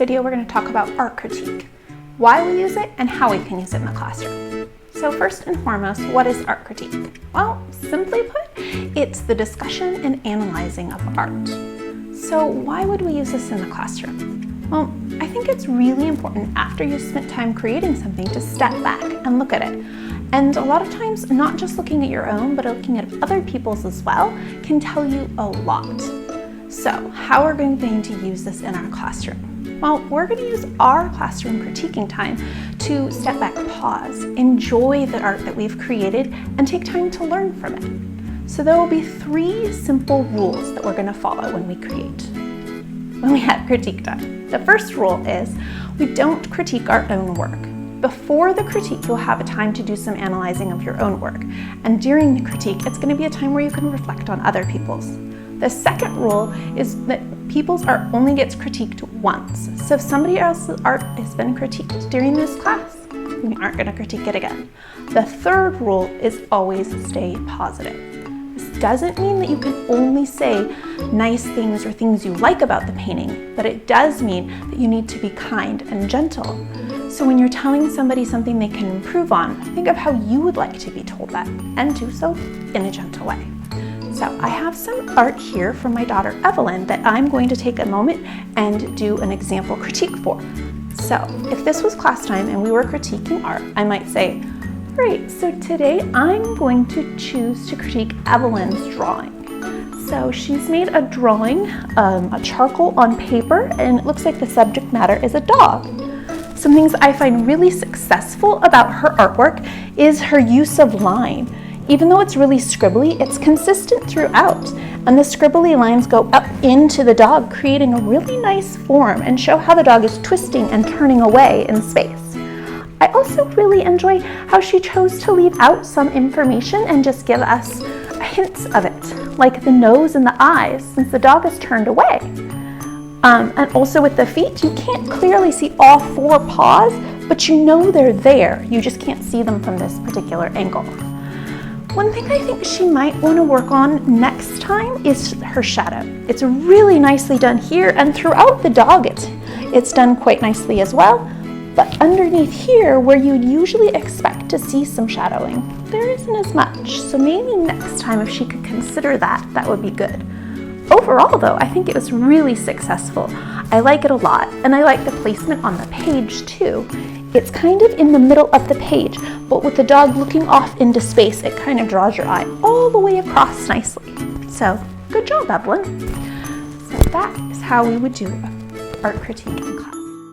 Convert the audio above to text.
video, we're going to talk about art critique, why we use it, and how we can use it in the classroom. So first and foremost, what is art critique? Well, simply put, it's the discussion and analyzing of art. So why would we use this in the classroom? Well, I think it's really important after you've spent time creating something to step back and look at it. And a lot of times, not just looking at your own, but looking at other people's as well, can tell you a lot. So how are we going to use this in our classroom? Well, we're going to use our classroom critiquing time to step back, pause, enjoy the art that we've created, and take time to learn from it. So there will be 3 simple rules that we're going to follow when we have critique time. The first rule is we don't critique our own work. Before the critique, you'll have a time to do some analyzing of your own work. And during the critique, it's going to be a time where you can reflect on other people's. The second rule is that people's art only gets critiqued once. So if somebody else's art has been critiqued during this class, we aren't going to critique it again. The third rule is always stay positive. This doesn't mean that you can only say nice things or things you like about the painting, but it does mean that you need to be kind and gentle. So when you're telling somebody something they can improve on, think of how you would like to be told that, and do so in a gentle way. So I have some art here from my daughter Evelyn that I'm going to take a moment and do an example critique for. So if this was class time and we were critiquing art, I might say, great, so today I'm going to choose to critique Evelyn's drawing. So she's made a drawing, a charcoal on paper, and it looks like the subject matter is a dog. Some things I find really successful about her artwork is her use of line. Even though it's really scribbly, it's consistent throughout, and the scribbly lines go up into the dog, creating a really nice form and show how the dog is twisting and turning away in space. I also really enjoy how she chose to leave out some information and just give us hints of it, like the nose and the eyes, since the dog is turned away. And also with the feet, you can't clearly see all 4 paws, but you know they're there. You just can't see them from this particular angle. One thing I think she might want to work on next time is her shadow. It's really nicely done here, and throughout the dog it's done quite nicely as well. But underneath here, where you'd usually expect to see some shadowing, there isn't as much. So maybe next time if she could consider that, that would be good. Overall though, I think it was really successful. I like it a lot, and I like the placement on the page too. It's kind of in the middle of the page, but with the dog looking off into space, it kind of draws your eye all the way across nicely. So, good job, Evelyn. So that is how we would do art critique in class.